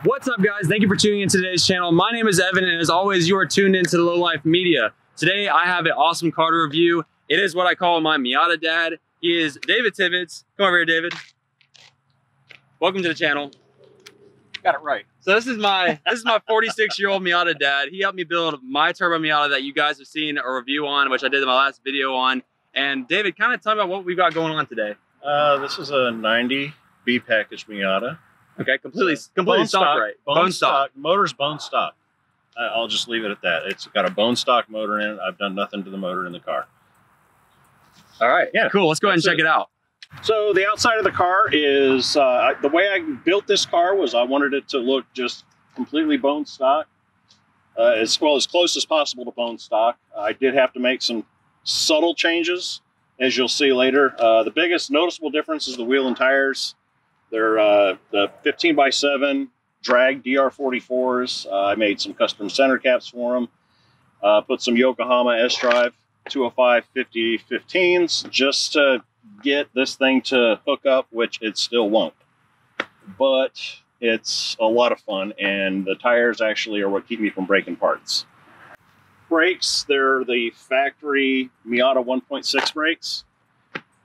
What's up, guys? Thank you for tuning into today's channel. My name is Evan, and as always, you are tuned into the Low Life Media. Today, I have an awesome car to review. It is what I call my Miata dad. He is David Tibbetts. Come over here, David. Welcome to the channel. Got it right. So this is my 46-year-old Miata dad. He helped me build my turbo Miata that you guys have seen a review on, which I did in my last video on. And David, kind of tell me about what we've got going on today. This is a 90 B package Miata. Okay, completely stock, right? Bone stock. Motor's bone stock. I'll just leave it at that. It's got a bone stock motor in it. I've done nothing to the motor in the car. All right, yeah, cool. Let's go ahead and check it out. So the outside of the car is, the way I built this car was I wanted it to look just completely bone stock, as close as possible to bone stock. I did have to make some subtle changes, as you'll see later. The biggest noticeable difference is the wheel and tires. They're the 15x7 drag DR44s. I made some custom center caps for them. Put some Yokohama S-Drive 205 5015s just to get this thing to hook up, which it still won't. But it's a lot of fun, and the tires actually are what keep me from breaking parts. Brakes, they're the factory Miata 1.6 brakes.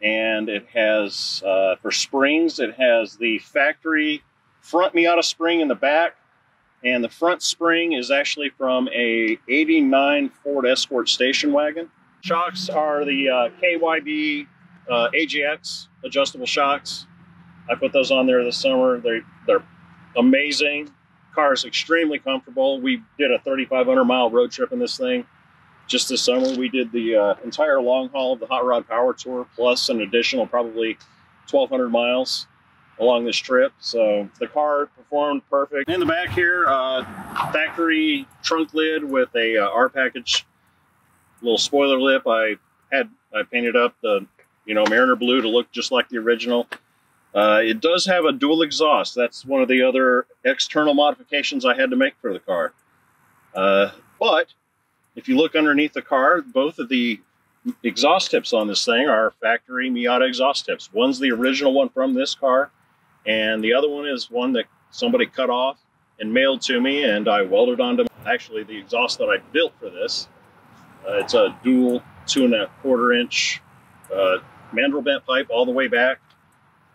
And it has, for springs, it has the factory front Miata spring in the back. And the front spring is actually from a '89 Ford Escort station wagon. Shocks are the KYB AGX adjustable shocks. I put those on there this summer. They're amazing. Car is extremely comfortable. We did a 3,500 mile road trip in this thing. Just this summer, we did the entire long haul of the Hot Rod Power Tour, plus an additional probably 1,200 miles along this trip. So the car performed perfect. In the back here, factory trunk lid with a R package little spoiler lip. I painted up the Mariner blue to look just like the original. It does have a dual exhaust. That's one of the other external modifications I had to make for the car. But if you look underneath the car, both of the exhaust tips on this thing are factory Miata exhaust tips. One's the original one from this car, and the other one is one that somebody cut off and mailed to me, and I welded onto actually the exhaust that I built for this. It's a dual 2¼ inch mandrel bent pipe all the way back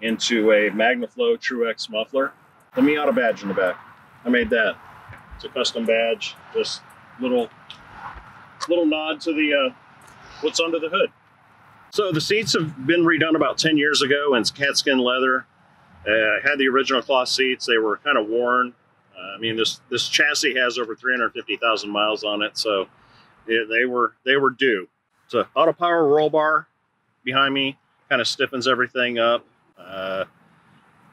into a MagnaFlow TrueX muffler. The Miata badge in the back. I made that. It's a custom badge, just little nod to the what's under the hood. So the seats have been redone about 10 years ago, and it's catskin leather. I had the original cloth seats. They were kind of worn. I mean, this chassis has over 350,000 miles on it, so they were due. It's an auto power roll bar behind me, kind of stiffens everything up.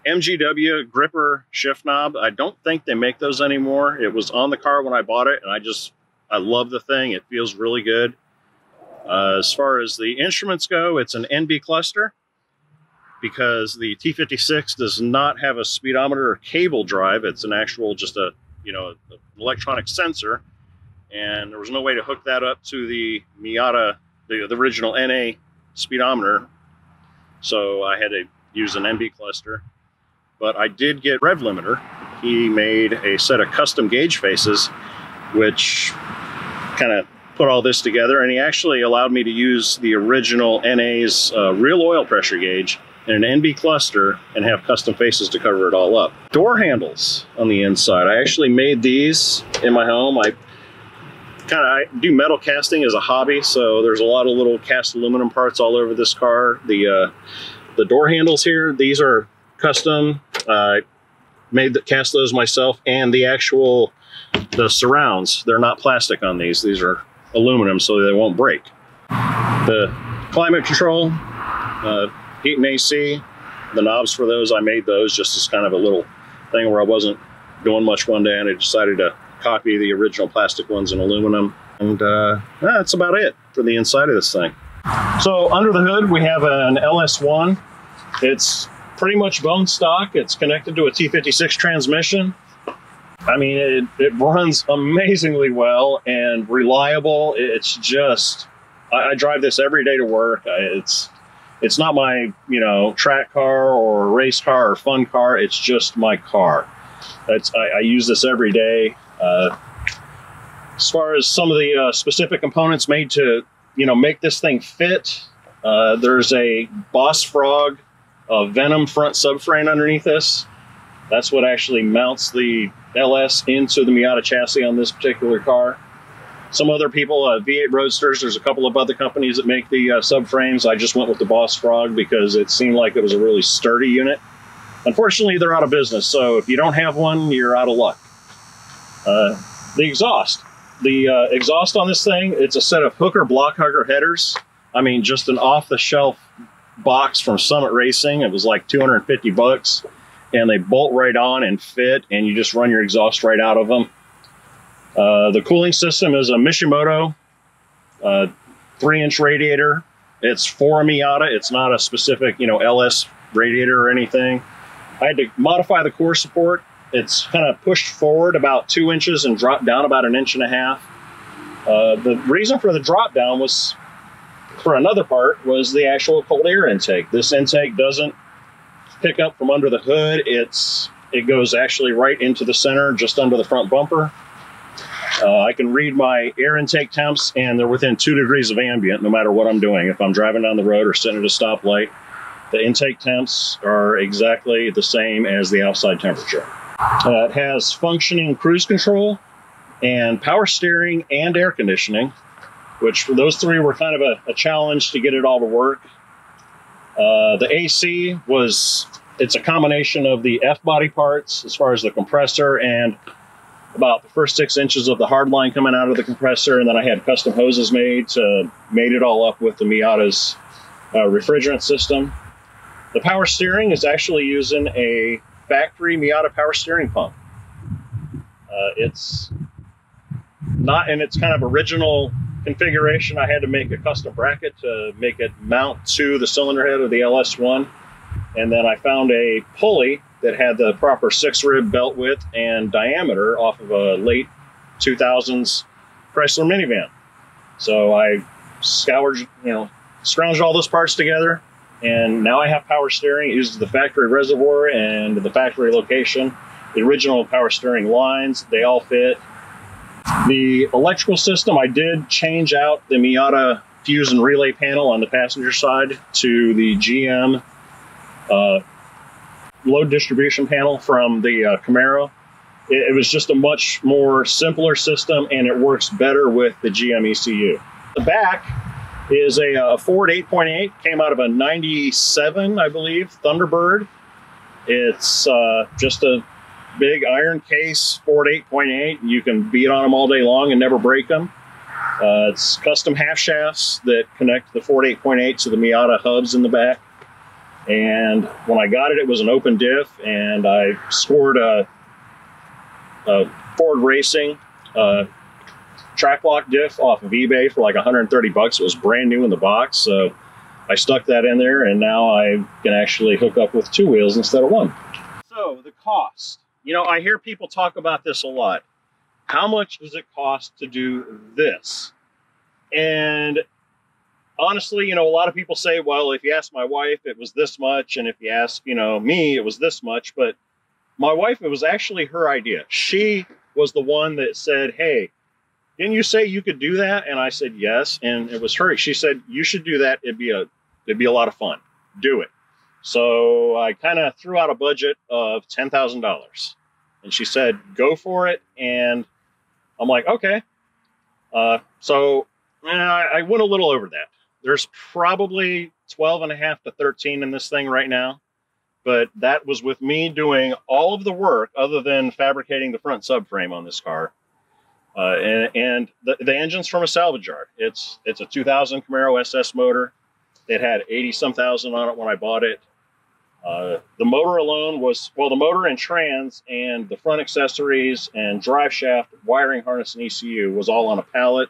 MGW gripper shift knob. I don't think they make those anymore. It was on the car when I bought it, and I love the thing. It feels really good. As far as the instruments go, it's an NB cluster because the T56 does not have a speedometer or cable drive. It's an actual, just an electronic sensor. And there was no way to hook that up to the Miata, the original NA speedometer. So I had to use an NB cluster. But I did get rev limiter. He made a set of custom gauge faces, which kind of put all this together, and he actually allowed me to use the original NA's real oil pressure gauge in an NB cluster and have custom faces to cover it all up. Door handles on the inside. I actually made these in my home. I do metal casting as a hobby, so there's a lot of little cast aluminum parts all over this car. The door handles here, these are custom. I cast those myself, and the surrounds, they're not plastic on these. These are aluminum, so they won't break. The climate control, heat and AC, the knobs for those, I made those just as kind of a little thing where I wasn't doing much one day, and I decided to copy the original plastic ones in aluminum. And that's about it for the inside of this thing. So under the hood, we have an LS1. It's pretty much bone stock. It's connected to a T56 transmission. I mean, it runs amazingly well and reliable. It's just, I drive this every day to work. It's not my, track car or race car or fun car. It's just my car. I use this every day. As far as some of the specific components made to, make this thing fit, there's a Boss Frog Venom front subframe underneath this. That's what actually mounts the LS into the Miata chassis on this particular car. Some other people, V8 Roadsters, there's a couple of other companies that make the subframes. I just went with the Boss Frog because it seemed like it was a really sturdy unit. Unfortunately, they're out of business, so if you don't have one, you're out of luck. The exhaust. The exhaust on this thing, it's a set of Hooker block hugger headers. I mean, just an off-the-shelf box from Summit Racing. It was like 250 bucks, and they bolt right on and fit, and you just run your exhaust right out of them. The cooling system is a Mishimoto 3-inch radiator. It's for a Miata. It's not a specific, LS radiator or anything. I had to modify the core support. It's kind of pushed forward about 2 inches and dropped down about 1.5 inches. The reason for the drop down was, for another part, was the actual cold air intake. This intake doesn't pick up from under the hood. It goes actually right into the center, just under the front bumper. I can read my air intake temps, and they're within 2 degrees of ambient no matter what I'm doing. If I'm driving down the road or sitting at a stoplight, the intake temps are exactly the same as the outside temperature. It has functioning cruise control and power steering and air conditioning, which for those three were kind of a challenge to get it all to work. The AC it's a combination of the F-body parts as far as the compressor and about the first 6 inches of the hard line coming out of the compressor, and then I had custom hoses made it all up with the Miata's refrigerant system. The power steering is actually using a factory Miata power steering pump. It's not in its kind of original configuration. I had to make a custom bracket to make it mount to the cylinder head of the LS1, and then I found a pulley that had the proper 6-rib belt width and diameter off of a late 2000s Chrysler minivan. So I scrounged all those parts together, and now I have power steering. It uses the factory reservoir and the factory location. The original power steering lines, they all fit. The electrical system, I did change out the Miata fuse and relay panel on the passenger side to the GM load distribution panel from the Camaro. It was just a much more simpler system, and it works better with the GM ECU. The back is a Ford 8.8, came out of a 97, I believe, Thunderbird. It's just a big iron case Ford 8.8. You can beat on them all day long and never break them. It's custom half shafts that connect the Ford 8.8 to the Miata hubs in the back. And when I got it, it was an open diff, and I scored a Ford Racing track lock diff off of eBay for like 130 bucks. It was brand new in the box, so I stuck that in there, and now I can actually hook up with 2 wheels instead of 1. So the cost, I hear people talk about this a lot. How much does it cost to do this? And honestly, a lot of people say, well, if you ask my wife, it was this much. And if you ask, me, it was this much. But my wife, it was actually her idea. She was the one that said, hey, didn't you say you could do that? And I said, yes. And it was her. She said, you should do that. It'd be a lot of fun. Do it. So I kind of threw out a budget of $10,000. And she said, go for it. And I'm like, okay. So I went a little over that. There's probably 12.5 to 13 in this thing right now, but that was with me doing all of the work other than fabricating the front subframe on this car. And the engine's from a salvage yard. It's a 2000 Camaro SS motor. It had 80-some thousand on it when I bought it. The motor alone was, the motor and trans and the front accessories and drive shaft, wiring harness, and ECU was all on a pallet.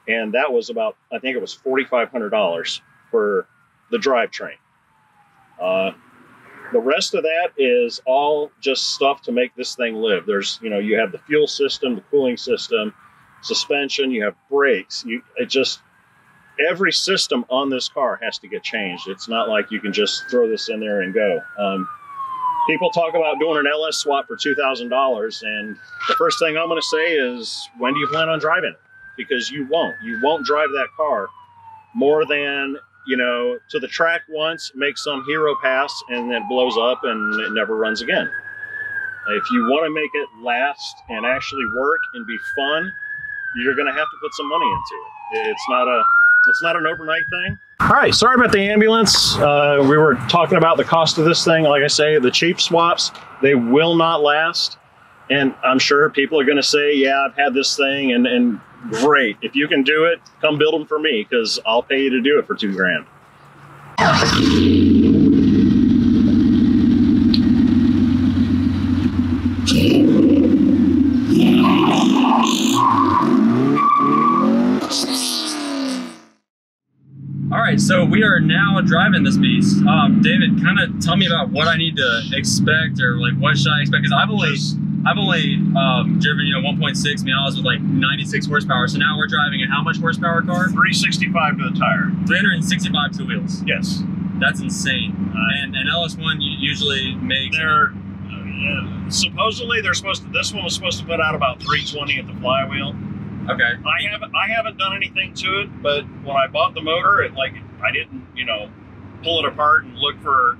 And that was about, I think it was $4,500 for the drivetrain. The rest of that is all just stuff to make this thing live. There's, you have the fuel system, the cooling system, suspension, you have brakes. Every system on this car has to get changed. It's not like you can just throw this in there and go. People talk about doing an LS swap for $2,000, and the first thing I'm going to say is, when do you plan on driving it? Because you won't. You won't drive that car more than, you know, to the track once, make some hero pass, and then it blows up and it never runs again. If you want to make it last and actually work and be fun, you're going to have to put some money into it. It's not an overnight thing. All right, sorry about the ambulance. We were talking about the cost of this thing. Like I say, the cheap swaps, they will not last. And I'm sure people are going to say, yeah, I've had this thing, and great. If you can do it, come build them for me, because I'll pay you to do it for $2 grand. All right, so we are now driving this beast. David, kind of tell me about what I need to expect, or like what should I expect? Because I've only driven, you know, 1.6 Miatas with like 96 horsepower. So now we're driving a how much horsepower car? 365 to the tire. 365 to the wheels. Yes. That's insane. And LS1 usually makes. Supposedly they're supposed to. This one was supposed to put out about 320 at the flywheel. Okay. I haven't done anything to it, but when I bought the motor, I didn't, you know, pull it apart and look for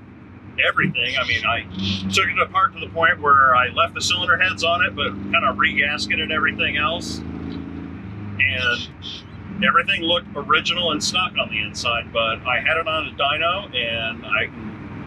everything. I mean, I took it apart to the point where I left the cylinder heads on it, but kind of re-gasketed everything else, and everything looked original and stock on the inside. But I had it on a dyno, and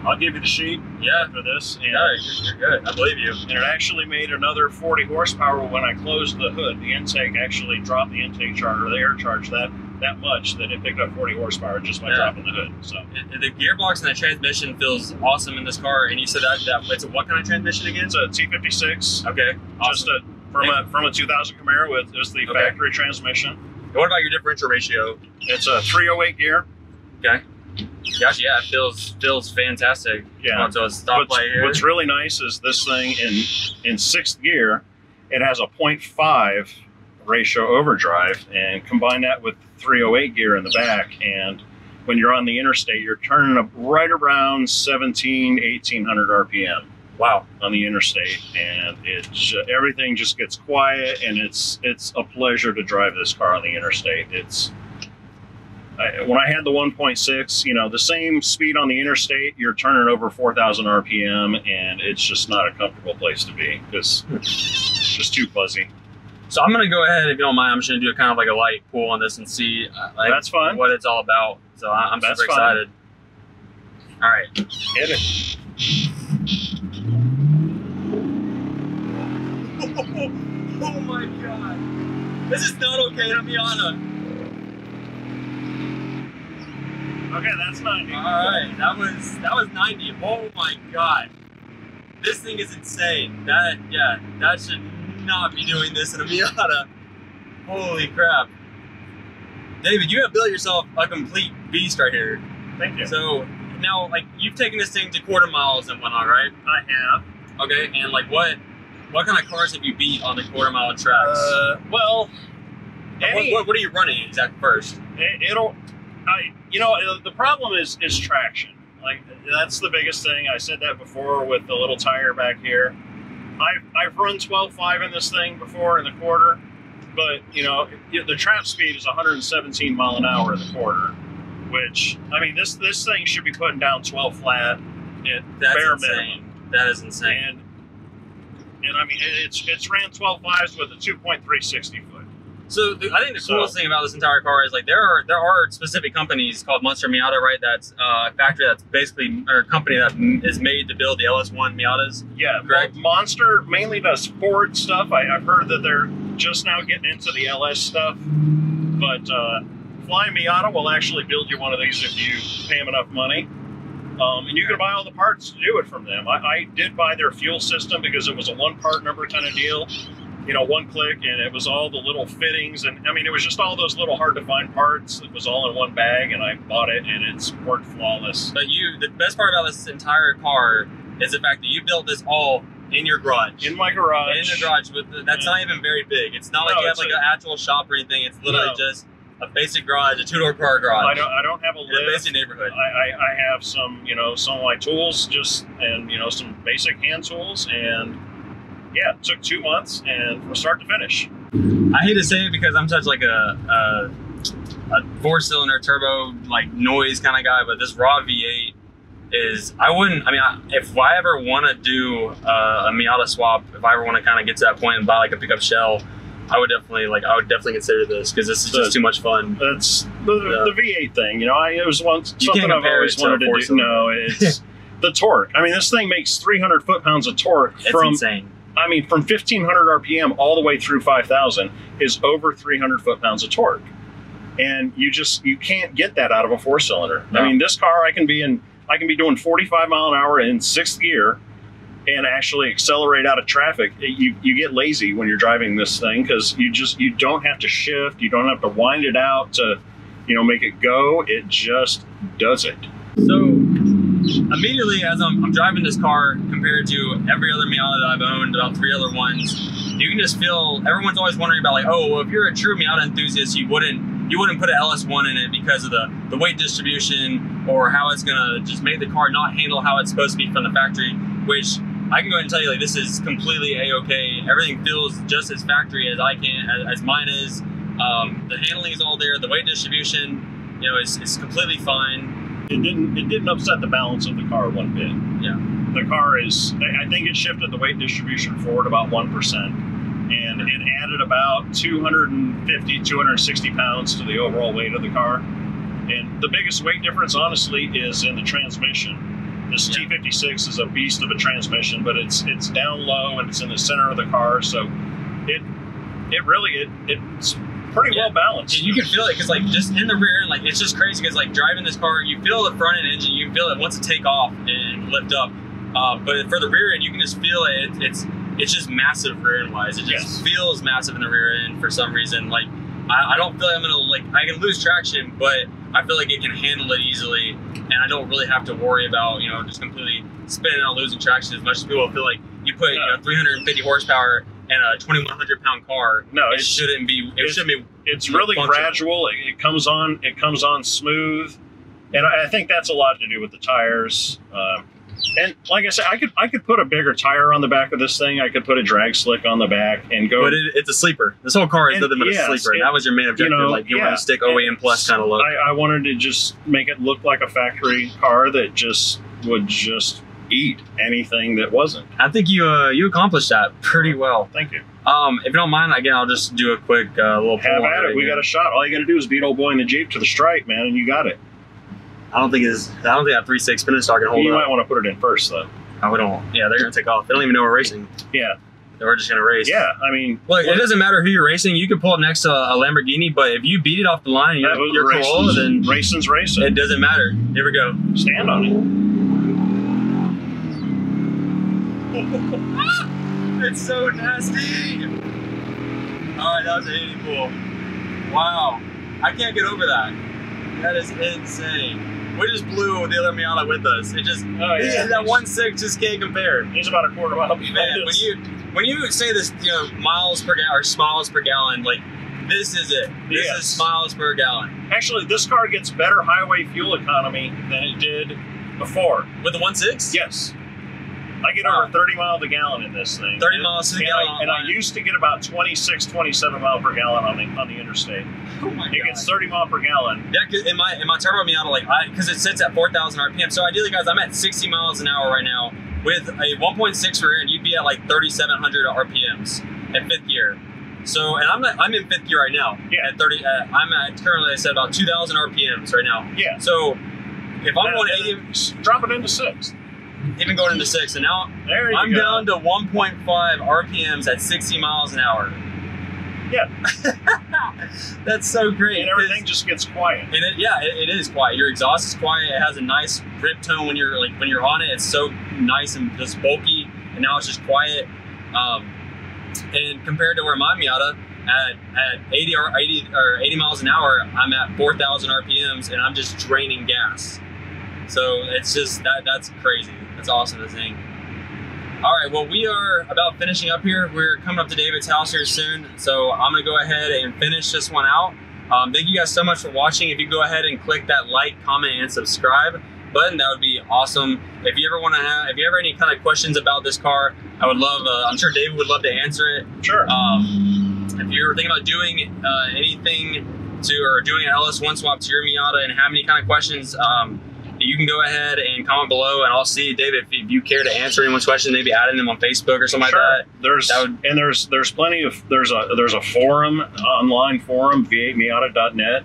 I'll give you the sheet after this. And yeah, you're good. I believe you. And it actually made another 40 horsepower when I closed the hood. The intake actually dropped the intake charge, or the air charge, that much that it picked up 40 horsepower just by dropping the hood. So the gearbox and the transmission feels awesome in this car. And you said that it's a what kind of transmission again? It's a T56. Okay. Awesome. Just from a 2000 Camaro with just the factory transmission. And what about your differential ratio? It's a 308 gear. Okay. Gosh, yeah, it feels fantastic. Yeah. So a stoplight here. What's really nice is this thing in sixth gear, it has a 0.5 ratio overdrive, and combine that with 308 gear in the back, and when you're on the interstate, you're turning up right around 1800 RPM. Wow. On the interstate, and everything just gets quiet, and it's a pleasure to drive this car on the interstate. When I had the 1.6, you know, the same speed on the interstate, you're turning over 4,000 RPM, and it's just not a comfortable place to be, because it's just too fuzzy. So I'm going to go ahead, if you don't mind, I'm just going to do a kind of like a light pull on this and see That's fine. What it's all about. So I'm super excited. All right. Hit it. Oh my God. This is not okay to Miata. Okay, that's 90. All right, that was 90. Oh my God, this thing is insane. That should not be doing this in a Miata. Holy crap, David, you have built yourself a complete beast right here. Thank you. So now, like, you've taken this thing to quarter miles and whatnot, right? I have. Okay, and like what kind of cars have you beat on the quarter mile tracks? Well, what are you running exactly first? You know, the problem is traction. Like, that's the biggest thing. I said that before with the little tire back here. I've run 12.5 in this thing before in the quarter, but you know, the trap speed is 117 mile an hour in the quarter, which, I mean, this thing should be putting down 12 flat at bare minimum. That is insane. And I mean, it's ran 12.5s with a 2.360 foot. So I think the coolest thing about this entire car is, like, there are specific companies called Monster Miata, right? That's a factory that's basically, or a company that is made to build the LS1 Miatas. Yeah, correct. Monster mainly does Ford stuff. I've heard that they're just now getting into the LS stuff, but Fly Miata will actually build you one of these if you pay them enough money. And you can buy all the parts to do it from them. I did buy their fuel system because it was a one part number kind of deal. You know, one click, and it was all the little fittings, and I mean, it was just all those little hard to find parts. It was all in one bag, and I bought it, and it's worked flawless. But the best part about this entire car is the fact that you built this all in your garage. In my garage. In your garage, that's not even very big. It's not like you have like an actual shop or anything. It's literally just a basic garage, a two-door car garage. I don't have a lift. In a basic neighborhood. I have some, some of my tools and some basic hand tools, and yeah, it took 2 months and from start to finish. I hate to say it because I'm such like a 4-cylinder turbo like noise kind of guy, but this raw V8 is, if I ever want to do a Miata swap, if I ever want to kind of get to that point and buy like a pickup shell, I would definitely consider this, because this is just too much fun. That's the V8 thing, it was something I've always wanted to do. No, it's the torque. I mean, this thing makes 300 foot-pounds of torque. It's insane. I mean, from 1500 RPM all the way through 5000 is over 300 foot-pounds of torque. And you can't get that out of a 4-cylinder. No. I mean, this car, I can be doing 45 mile an hour in 6th gear and actually accelerate out of traffic. You get lazy when you're driving this thing, because you don't have to shift, you don't have to wind it out to, make it go. It just does it. So immediately as I'm driving this car, compared to every other Miata that I've owned, about 3 other ones, you can just feel, everyone's always wondering about like, oh, well, if you're a true Miata enthusiast, you wouldn't put an LS1 in it because of the weight distribution, or how it's gonna just make the car not handle how it's supposed to be from the factory, which I can go ahead and tell you, like, this is completely a-okay. Everything feels just as factory as mine is. The handling is all there. The weight distribution, is completely fine. It didn't upset the balance of the car one bit. Yeah. The car I think it shifted the weight distribution forward about 1%. And it added about 250, 260 pounds to the overall weight of the car. And the biggest weight difference, honestly, is in the transmission. This T56 is a beast of a transmission, but it's down low and it's in the center of the car, so it's pretty well balanced. And you can feel it, because like just in the rear end, like it's just crazy, because like driving this car, you feel the front end engine, you feel it once it take off and lift up. But for the rear end, you can just feel it. It's just massive rear end wise. It just feels massive in the rear end for some reason. Like I don't feel like I can lose traction, but I feel like it can handle it easily, and I don't really have to worry about just completely spinning out, losing traction as much as people feel like you put 350 horsepower in a 2,100 pound car. No, it shouldn't be. It shouldn't be. It's really gradual. It comes on smooth, and I think that's a lot to do with the tires. And like I said, I could put a bigger tire on the back of this thing. I could put a drag slick on the back and go. But it's a sleeper. This whole car is nothing but a sleeper. And that was your main objective. You want to stick OEM plus kind of look. I wanted to just make it look like a factory car that would eat anything that wasn't. I think you accomplished that pretty well. Thank you. If you don't mind, again, I'll just do a quick little have at it. We got a shot. All you got to do is beat old boy in the Jeep to the stripe, man, and you got it. I don't think that 3.6 spinning star can hold it. You might want to put it in first, though. Oh, we don't. Yeah, they're gonna take off. They don't even know we're racing. Yeah. We're just gonna race. Yeah, I mean, look, it doesn't matter who you're racing. You can pull up next to a Lamborghini, but if you beat it off the line, and you're Corolla, then racing's racing. It doesn't matter. Here we go. Stand on it. It's so nasty. All right, that was a 80 pull. Wow, I can't get over that. That is insane. We just blew the other Miata with us. It just, that 1.6 just can't compare. He's about a quarter mile behind us. When you say this, miles per gallon or smiles per gallon, like this is it. This is smiles per gallon. Actually, this car gets better highway fuel economy than it did before. With the 1.6? Yes. I get over 30 miles a gallon in this thing. 30 miles to the gallon. And I used to get about 26, 27 miles per gallon on the interstate. Oh my God. It gets 30 miles per gallon. Yeah, cause in my turbo Miata, because it sits at 4,000 RPM. So ideally, guys, I'm at 60 miles an hour right now. With a 1.6 rear end, you'd be at like 3,700 RPMs at 5th gear. So, and I'm in 5th gear right now. Yeah. At 30, I'm at currently, I said, about 2,000 RPMs right now. Yeah. So, if I'm going 80, drop it into 6th. Even going into 6th, and now I'm down to 1.5 RPMs at 60 miles an hour. Yeah. That's so great. And everything just gets quiet. And it is quiet. Your exhaust is quiet. It has a nice rip tone when you're on it. It's so nice and just bulky, and now it's just quiet. And compared to where my Miata at 80 miles an hour, I'm at 4,000 RPMs, and I'm just draining gas. So it's just that's crazy. That's awesome to think. All right, well, we are about finishing up here. We're coming up to David's house here soon, so I'm gonna go ahead and finish this one out. Thank you guys so much for watching. If you go ahead and click that like, comment, and subscribe button, that would be awesome. If you ever have any kind of questions about this car, I would love, I'm sure David would love to answer it. Sure. If you're thinking about doing anything or doing an LS1 swap to your Miata and have any kind of questions, you can go ahead and comment below, and I'll see, David, if you care to answer anyone's questions, maybe adding them on Facebook or something like that. There's plenty of, there's a forum, online forum, v8miata.net.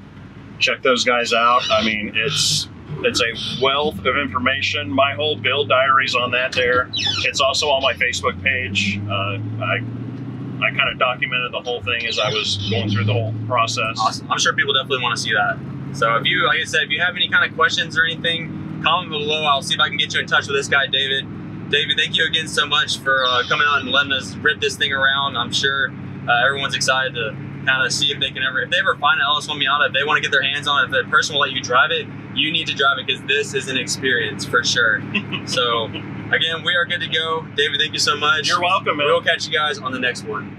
Check those guys out. I mean, it's a wealth of information. My whole build diary's on that there. It's also on my Facebook page. I kind of documented the whole thing as I was going through the whole process. Awesome. I'm sure people definitely want to see that. So if you, like I said, if you have any kind of questions or anything, comment below. I'll see if I can get you in touch with this guy, David. David, thank you again so much for coming out and letting us rip this thing around. I'm sure everyone's excited to kind of see if they ever find an LS1 Miata, if they want to get their hands on it, if the person will let you drive it, you need to drive it, because this is an experience for sure. So again, we are good to go. David, thank you so much. You're welcome, man. We'll catch you guys on the next one.